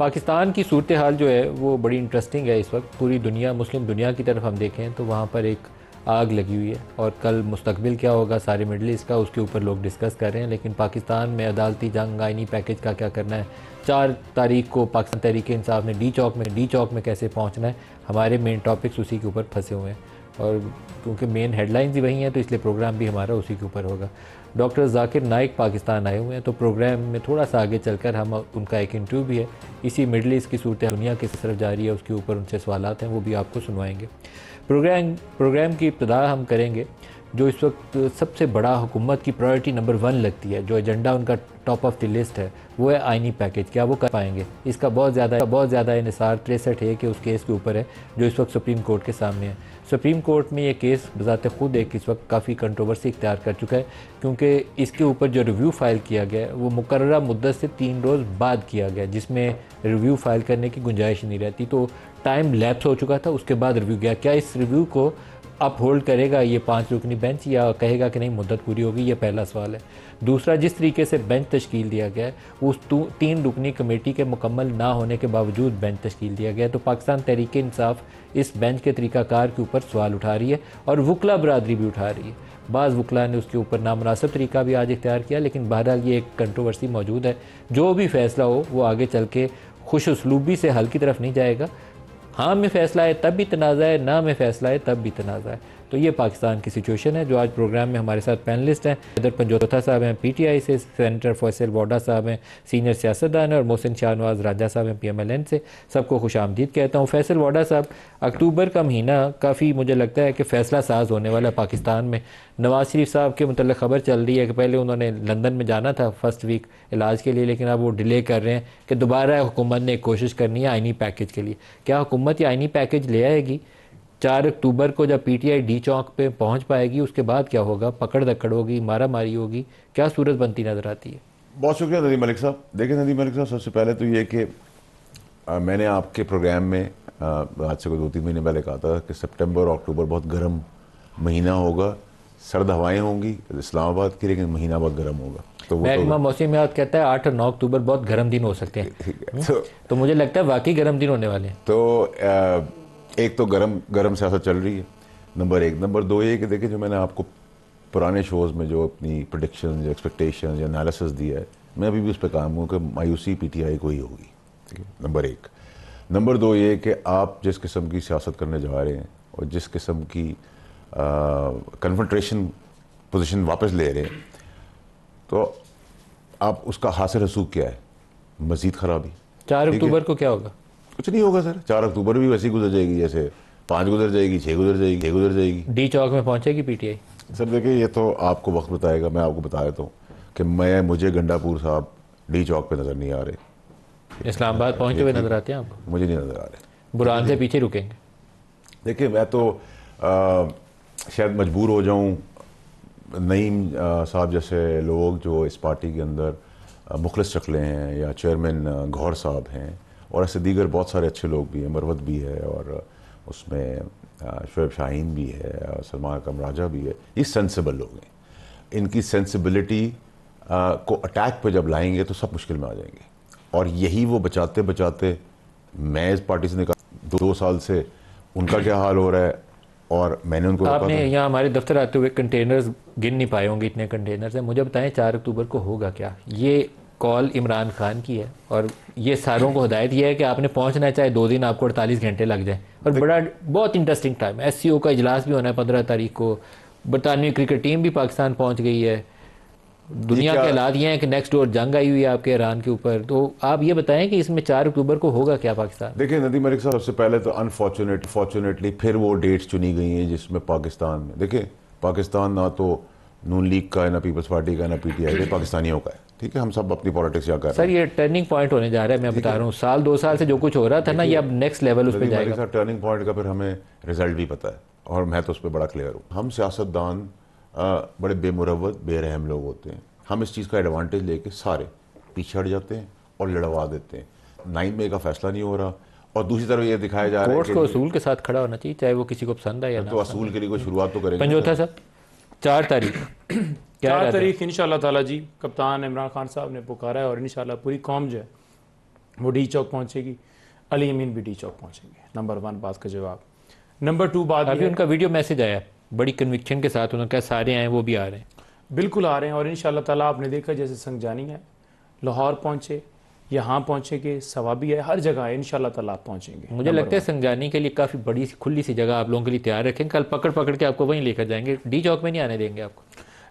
पाकिस्तान की सूरत हाल जो है वो बड़ी इंटरेस्टिंग है इस वक्त। पूरी दुनिया, मुस्लिम दुनिया की तरफ हम देखें तो वहाँ पर एक आग लगी हुई है और कल मुस्तकबिल क्या होगा सारे मिडल ईस्ट का, उसके ऊपर लोग डिस्कस कर रहे हैं। लेकिन पाकिस्तान में अदालती जंग, आइनी पैकेज का क्या करना है, 4 तारीख को पाकिस्तान तहरीक इंसाफ ने डी चौक में कैसे पहुँचना है, हमारे मेन टॉपिक्स उसी के ऊपर फंसे हुए हैं। और क्योंकि मेन हेडलाइंस ही वही हैं तो इसलिए प्रोग्राम भी हमारा उसी के ऊपर होगा। डॉक्टर जाकिर नाइक पाकिस्तान आए हुए हैं, तो प्रोग्राम में थोड़ा सा आगे चलकर हम उनका एक इंटरव्यू भी है, इसी मिडल ईस्ट की सूरत दुनिया किस तरफ जा रही है उसके ऊपर उनसे सवालात हैं, वो भी आपको सुनवाएंगे। प्रोग्राम की इब्तिदा हम करेंगे जो इस वक्त सबसे बड़ा हुकूमत की प्रायोरिटी नंबर 1 लगती है, जो एजेंडा उनका टॉप ऑफ द लिस्ट है, वो है आइनी पैकेज। क्या वो कर पाएंगे? इसका बहुत ज़्यादा इन्हिसार 63 है कि उस केस के ऊपर है जो इस वक्त सुप्रीम कोर्ट के सामने है। सुप्रीम कोर्ट में ये केस बज़ाते खुद एक इस वक्त काफ़ी कंट्रोवर्सी इख्तियार कर चुका है, क्योंकि इसके ऊपर जो रिव्यू फ़ाइल किया गया है वो मुकर्ररा मुद्दत से 3 रोज़ बाद किया गया, जिसमें रिव्यू फ़ाइल करने की गुंजाइश नहीं रहती। तो टाइम लैप्स हो चुका था, उसके बाद रिव्यू गया। क्या इस रिव्यू को अप होल्ड करेगा ये 5 रुकनी बेंच, या कहेगा कि नहीं मुद्दत पूरी होगी? ये पहला सवाल है। दूसरा, जिस तरीके से बेंच तश्कील दिया गया है उस 3 रुकनी कमेटी के मुकम्मल ना होने के बावजूद बेंच तश्कील दिया गया है, तो पाकिस्तान तहरीक इंसाफ इस बेंच के तरीक़ाकार के ऊपर सवाल उठा रही है और वकला बरादरी भी उठा रही है। बाज़ वकला ने उसके ऊपर नामनासिब तरीका भी आज इख्तियार किया, लेकिन बहरहाल ये एक कंट्रोवर्सी मौजूद है। जो भी फ़ैसला हो वो आगे चल के खुश उसलूबी से हल की तरफ नहीं जाएगा। हाँ में फ़ैसला है तब भी तनाज़ा है, ना में फ़ैसला है तब भी तनाज़ा है। तो ये पाकिस्तान की सिचुएशन है। जो आज प्रोग्राम में हमारे साथ पैनलिस्ट हैं, इधर पंजोथा साहब हैं PTI से, सेनेटर फैसल वोडा साहब हैं सीनियर सियासतदान हैं, और मोहसिन शाहनवाज राजा साहब हैं PMLN से। सबको खुशामदीद कहता हूँ। फैसल वोडा साहब, अक्टूबर का महीना काफ़ी मुझे लगता है कि फ़ैसला साज होने वाला पाकिस्तान में। नवाज़ शरीफ साहब के मतलब खबर चल रही है कि पहले उन्होंने लंदन में जाना था फर्स्ट वीक इलाज के लिए, लेकिन अब वो डिले कर रहे हैं कि दोबारा हुकूमत ने कोशिश करनी है आइनी पैकेज के लिए। क्या हुकूमत ये आइनी पैकेज ले आएगी? 4 अक्टूबर को जब PTI डी चौक पे पहुंच पाएगी उसके बाद क्या होगा? पकड़ दकड़ होगी, मारा मारी होगी, क्या सूरत बनती नज़र आती है? बहुत शुक्रिया नदीम मलिक साहब। देखिए नदीम मलिक साहब, सबसे पहले तो ये कि मैंने आपके प्रोग्राम में आज से कोई 2-3 महीने पहले कहा था कि सितंबर और अक्टूबर बहुत गर्म महीना होगा, सर्द हवाएं होंगी इस्लामाबाद की, लेकिन महीना बहुत गर्म होगा। तो वो महकमा मौसमियात कहता है 8 और 9 अक्टूबर बहुत गर्म दिन हो सकते हैं। तो मुझे लगता है वाकई गर्म दिन होने वाले हैं। तो एक तो गरम सियासत चल रही है, नंबर 1। नंबर 2 ये कि देखिए, जो मैंने आपको पुराने शोज़ में जो अपनी प्रेडिक्शन, जो एक्सपेक्टेशन या एनालिसिस दिया है, मैं अभी भी उस पर काम हूँ कि मायूसी PTI को ही होगी। ठीक है, नंबर 1। नंबर 2 ये कि आप जिस किस्म की सियासत करने जा रहे हैं और जिस किस्म की कन्फ्रंटेशन पोजीशन वापस ले रहे हैं, तो आप उसका हासिल रसूख क्या है? मज़ीद ख़राबी। 4 अक्टूबर को क्या होगा? कुछ नहीं होगा सर। 4 अक्टूबर भी वैसी गुजर जाएगी जैसे 5 गुजर जाएगी, 6 गुजर जाएगी। डी चौक में पहुंचेगी PTI? सर देखिए, ये तो आपको वक्त बताएगा। मैं आपको बता देता हूँ कि मुझे गंडापुर साहब डी चौक पे नज़र नहीं आ रहे। इस्लामाबाद पहुंचते हुए नजर आते हैं आपको? मुझे नहीं नज़र आ रहे। बुरहान से पीछे रुकेंगे? देखिए, मैं तो शायद मजबूर हो जाऊँ, नईम साहब जैसे लोग जो इस पार्टी के अंदर मुखलिस शक्लें हैं, या चेयरमैन गौहर साहब हैं, और ऐसे दीगर बहुत सारे अच्छे लोग भी हैं, मरवत भी है, और उसमें शोएब शाहीन भी है, और सलमान कमराजा भी है। ये सेंसिबल लोग हैं। इनकी सेंसिबिलिटी को अटैक पे जब लाएंगे तो सब मुश्किल में आ जाएंगे। और यही वो बचाते बचाते मैं इस पार्टी से निकाल 2 साल से उनका क्या हाल हो रहा है, और मैंने उनको आपने यहाँ हमारे दफ्तर आते हुए कंटेनर्स गिन नहीं पाए होंगे, इतने कंटेनर्स हैं। मुझे बताएं 4 अक्टूबर को होगा क्या? ये कॉल इमरान खान की है और ये सारों को हिदायत यह है कि आपने पहुंचना है, चाहे 2 दिन आपको 48 घंटे लग जाए। और बहुत इंटरेस्टिंग टाइम है। SCO का इजलास भी होना है 15 तारीख को। बरतानवी क्रिकेट टीम भी पाकिस्तान पहुंच गई है। दुनिया के हालात ये हैं कि नेक्स्ट डोर जंग आई हुई है आपके ईरान के ऊपर। तो आप ये बताएं कि इसमें 4 अक्टूबर को होगा क्या पाकिस्तान? देखिए नदीम मलिक साहब, सबसे पहले तो अनफॉर्चुनेटली फिर वो डेट्स चुनी गई हैं जिसमें पाकिस्तान में, देखिए पाकिस्तान ना तो नून लीग का है, ना पीपल्स पार्टी का, ना PTI का, पाकिस्तानियों का है। ठीक है, हम सब अपनी पॉलिटिक्स यहाँ कर रहे हैं। सर ये टर्निंग पॉइंट होने जा रहा है, मैं बता रहा हूँ। 2 साल से जो कुछ हो रहा था ना, ये अब नेक्स्ट लेवल उस पर जाएगा। टर्निंग पॉइंट का फिर हमें रिजल्ट भी पता है, और मैं तो उस पर बड़ा क्लियर हूँ। हम सियासतदान बड़े बेमुरवत बेरहम लोग होते हैं। हम इस चीज़ का एडवांटेज लेके सारे पीछे हट जाते हैं और लड़वा देते हैं। 9 मई का फैसला नहीं हो रहा, और दूसरी तरफ ये दिखाया जा रहा है कि असूल के साथ खड़ा होना चाहिए, चाहे वो किसी को पसंद है या ना। तो असूल के लिए कोई शुरुआत तो करेंगे। पंजोथा साहब, 4 तारीख 4 तारीख इंशाल्लाह ताला जी कप्तान इमरान खान साहब ने पुकारा है, और इंशाल्लाह पूरी कौम जो है वो डी चौक पहुँचेगी, अली अमीन भी डी चौक पहुँचेंगे। नंबर 1 बात का जवाब। नंबर 2 बात अभी उनका वीडियो मैसेज आया बड़ी कन्विक्शन के साथ, उन्होंने कहा सारे आए वो भी आ रहे हैं। बिल्कुल आ रहे हैं, और इंशाअल्लाह ताला आपने देखा जैसे संगजानी है, लाहौर पहुँचे, यहाँ पहुँचेंगे, सवाबी है, हर जगह है, इंशाअल्लाह ताला आप पहुँचेंगे। मुझे लगता है संगजानी के लिए काफ़ी बड़ी सी खुली सी जगह आप लोगों के लिए तैयार रखें, कल पकड़ पकड़ के आपको वहीं लेकर जाएंगे, डी चौक में नहीं आने देंगे आपको।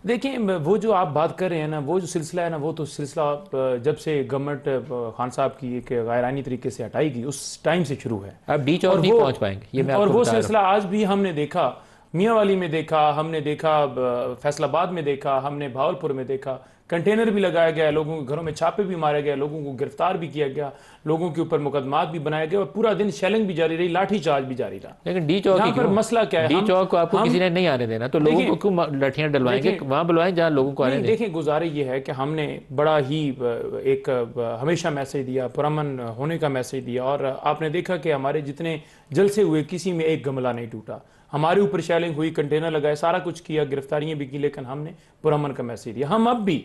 देखिए वो जो आप बात कर रहे हैं ना, वो जो सिलसिला है ना, वो तो सिलसिला जब से गवर्नमेंट खान साहब की एक गैरानी तरीके से हटाई गई उस टाइम से शुरू है। आप डी चौक नहीं पहुंच पाएंगे, ये मैं और आपको वो बता रहा हूं। सिलसिला आज भी हमने देखा, मियांवाली में देखा, हमने देखा फैसलाबाद में देखा, हमने भावलपुर में देखा, कंटेनर भी लगाया गया, लोगों के घरों में छापे भी मारे गए, लोगों को गिरफ्तार भी किया गया, लोगों के ऊपर मुकदमात भी बनाए गए, और पूरा दिन शेलिंग भी जारी रही, लाठी चार्ज भी जारी रहा। लेकिन डी चौक यहाँ पर मसला क्या है, डी चौक को आपको किसी ने नहीं आने देना, तो लोगों को क्यों लाठियां डलवाएंगे? वहां बुलवाएं जहां लोगों को आने दें। देखिए गुजारिश ये है कि हमने बड़ा ही एक हमेशा मैसेज दिया, पुरअमन होने का मैसेज दिया, और आपने देखा कि हमारे जितने जलसे हुए किसी में एक गमला नहीं टूटा। हमारे ऊपर शेलिंग हुई, कंटेनर लगाए, सारा कुछ किया, गिरफ्तारियां भी की, लेकिन हमने पुरअमन का मैसेज दिया। हम अब भी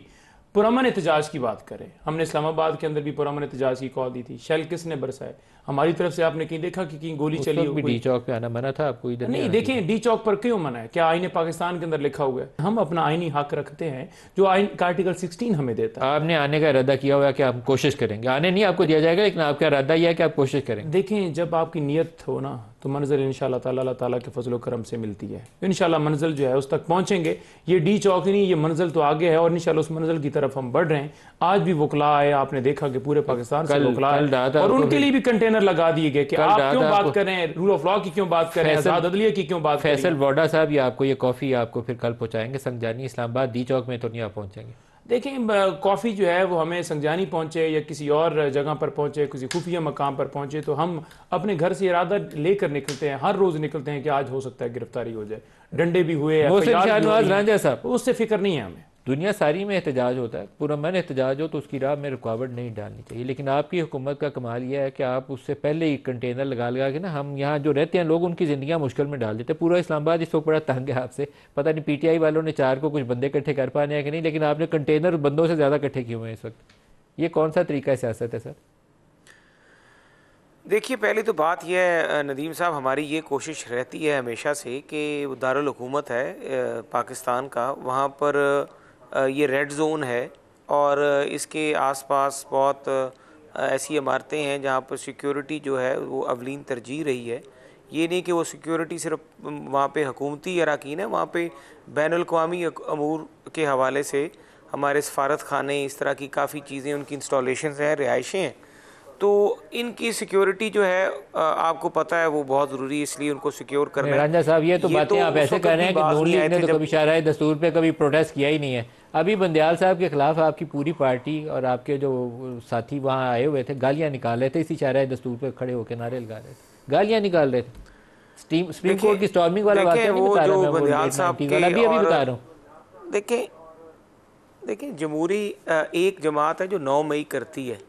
पुरअमन एहतजाज की बात करें, हमने इस्लामाबाद के अंदर भी पुरअमन एहतजाज की कॉल दी थी। शेल किसने बरसाए? हमारी तरफ से आपने कहीं देखा कि कहीं गोली चली हो? डी चौक पे आना मना था आपको? इधर नहीं, देखें डी चौक पर क्यों मना है? क्या आईने पाकिस्तान के अंदर लिखा हुआ है? हम अपना आईनी हक रखते हैं जो आइन का आर्टिकल 16 हमें देता है। आपने आने का इरादा किया हुआ है कि आप कोशिश करेंगे, आने नहीं आपको दिया जाएगा, लेकिन आपका इरादा यह है कि आप कोशिश करेंगे। देखें जब आपकी नीयत हो ना, तो मंजिल इंशाअल्लाह ताला अल्लाह ताला के फजल करम से मिलती है। इंशाअल्लाह मंजिल जो है उस तक पहुंचेंगे। ये डी चौक नहीं, ये मंजिल तो आगे है, और इंशाअल्लाह उस मंजिल की तरफ हम बढ़ रहे हैं। आज भी वकला आए, आपने देखा कि पूरे पाकिस्तान से वकला आए, और उनके लिए भी कंटेनर लगा दिए गए कि आप क्यों बात कर रहे हैं, रूल ऑफ लॉ की क्यों बात कर रहे हैं, आजाद अदलिया की क्यों बात कर रहे हैं। फैसल वोडा साहब ये आपको ये कॉफ़ी आपको फिर कल पहुंचाएंगे संगजानी इस्लामाबाद, डी चौक में तो नहीं आप पहुंचेंगे। देखें कॉफ़ी जो है वो हमें संगजानी पहुंचे या किसी और जगह पर पहुंचे, किसी खुफिया मकाम पर पहुंचे, तो हम अपने घर से इरादा लेकर निकलते हैं, हर रोज निकलते हैं कि आज हो सकता है गिरफ्तारी हो जाए, डंडे भी हुए, रांझा साहब उससे फिक्र नहीं है हमें। दुनिया सारी में एहतजाज होता है, पुरअमन एहतजाज हो तो उसकी राह में रुकावट नहीं डालनी चाहिए, लेकिन आपकी हुकूमत का कमाल यह है कि आप उससे पहले ही कंटेनर लगा लगा के ना, हम यहाँ जो रहते हैं लोग उनकी ज़िंदगियाँ मुश्किल में डाल देते हैं। पूरा इस्लामाबाद इस वक्त बड़ा तंग है आपसे, पता नहीं पीटीआई वालों ने 4 को कुछ बंदे इकट्ठे कर पाने हैं कि नहीं, लेकिन आपने कंटेनर बंदों से ज़्यादा इकट्ठे किए हुए हैं इस वक्त। ये कौन सा तरीका सियासत है सर? देखिए पहली तो बात यह है नदीम साहब, हमारी ये कोशिश रहती है हमेशा से कि दारुल हुकूमत है पाकिस्तान का, वहाँ पर ये रेड जोन है, और इसके आसपास बहुत ऐसी इमारतें हैं जहाँ पर सिक्योरिटी जो है वो अवलीन तरजीह रही है। ये नहीं कि वो सिक्योरिटी सिर्फ वहाँ पे हुकूमती अराकीन है, वहाँ पे बैनुल-अक़वामी अमूर के हवाले से हमारे सफारत खाने, इस तरह की काफ़ी चीज़ें, उनकी इंस्टॉलेशंस हैं, रिहाइशें हैं, तो इनकी सिक्योरिटी जो है आपको पता है वो बहुत ज़रूरी है, इसलिए उनको सिक्योर करना। रांझा साहब ये तो बातें आप ऐसे कर रहे हैं कि नून लीग ने तो कभी शाहराह दस्तूर पे कभी प्रोटेस्ट किया ही नहीं है। अभी बंदयाल साहब के खिलाफ आपकी पूरी पार्टी और आपके जो साथी वहाँ आए हुए थे गालियाँ निकाल रहे थे, इसी शाहराह दस्तूर पे खड़े होकर नारे लगा रहे थे, गालियाँ निकाल रहे थे। सुप्रीम कोर्ट की स्टॉर्मिंग वाला वाक़या नहीं बता रहा मैं, बंदयाल साहब के अभी बता रहा हूँ। देखिए जमहूरी एक जमात है जो 9 मई करती है,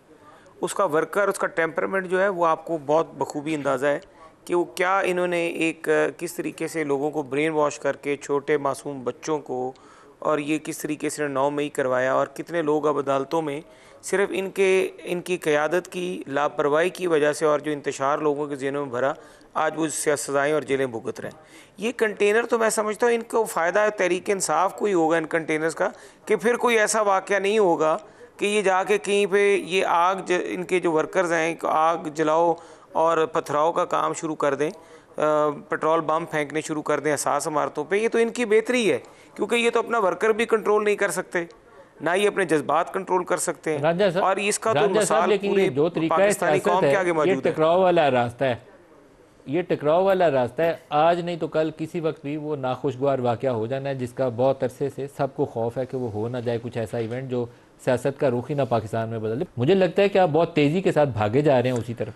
उसका वर्कर, उसका टेम्परामेंट जो है वो आपको बहुत बखूबी अंदाज़ा है कि वो क्या इन्होंने एक किस तरीके से लोगों को ब्रेन वॉश करके, छोटे मासूम बच्चों को, और ये किस तरीके से 9 मई करवाया, और कितने लोग अब अदालतों में सिर्फ इनकी क़यादत की लापरवाही की वजह से, और जो इंतशार लोगों के ज़हनों में भरा, आज वो सज़ाएँ और जेलें भुगत रहे हैं। ये कंटेनर तो मैं समझता हूँ इनको फ़ायदा तहरीक इंसाफ को ही होगा इन कंटेनर्स का, कि फिर कोई ऐसा वाक़या नहीं होगा कि ये जाके कहीं पे ये आग इनके जो वर्कर्स हैं आग जलाओ और पथराव का काम शुरू कर दें, पेट्रोल बम फेंकने शुरू कर दें हसास इमारतों पे। ये तो इनकी बेहतरी है, क्योंकि ये तो अपना वर्कर भी कंट्रोल नहीं कर सकते, ना ही अपने जज्बात कंट्रोल कर सकते हैं, और इसका तो मिसाल पूरे पाकिस्तानी कौम के आगे मौजूद है। टकराव वाला रास्ता है, ये टकराव वाला रास्ता है, आज नहीं तो कल किसी वक्त भी वो नाखुशगवार वाक़या हो जाना है, जिसका बहुत अरसे से सबको खौफ है कि वो हो ना जाए कुछ ऐसा इवेंट जो सियासत का रुख ही ना पाकिस्तान में बदल दे। मुझे लगता है कि आप बहुत तेज़ी के साथ भागे जा रहे हैं उसी तरफ,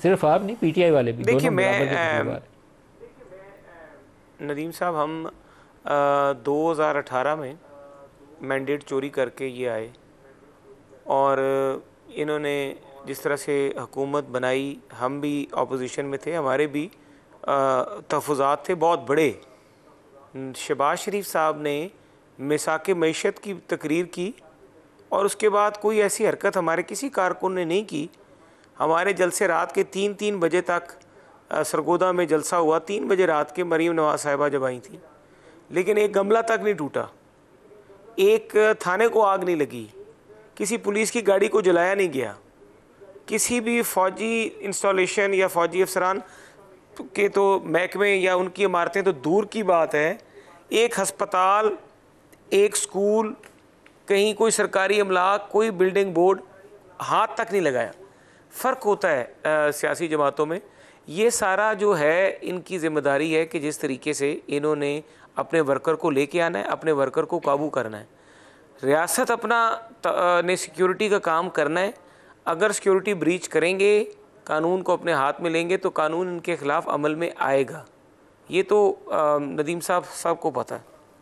सिर्फ आप नहीं पीटीआई वाले भी। देखिए मैं नदीम साहब, हम 2018 में मैंडेट चोरी करके ये आए, और इन्होंने जिस तरह से हुकूमत बनाई, हम भी अपोजिशन में थे, हमारे भी तहफ़्फ़ुज़ात थे बहुत बड़े। शहबाज शरीफ साहब ने मिसाक़े मईशत की तकरीर की, और उसके बाद कोई ऐसी हरकत हमारे किसी कारकुन ने नहीं की। हमारे जलसे रात के 3-3 बजे तक सरगोदा में जलसा हुआ। 3 बजे रात के मरीम नवाज साहिबा जब आई थी, लेकिन एक गमला तक नहीं टूटा, एक थाने को आग नहीं लगी, किसी पुलिस की गाड़ी को जलाया नहीं गया, किसी भी फ़ौजी इंस्टॉलेशन या फ़ौजी अफसरान के तो महकमे या उनकी इमारतें तो दूर की बात है, एक हस्पताल, एक स्कूल, कहीं कोई सरकारी अमलाक, कोई बिल्डिंग बोर्ड हाथ तक नहीं लगाया। फ़र्क होता है सियासी जमातों में। ये सारा जो है इनकी ज़िम्मेदारी है कि जिस तरीके से इन्होंने अपने वर्कर को लेके आना है, अपने वर्कर को काबू करना है। रियासत अपना ने सिक्योरिटी का काम करना है। अगर सिक्योरिटी ब्रीच करेंगे, कानून को अपने हाथ में लेंगे तो कानून इनके ख़िलाफ़ अमल में आएगा। ये तो नदीम साहब सबको पता है।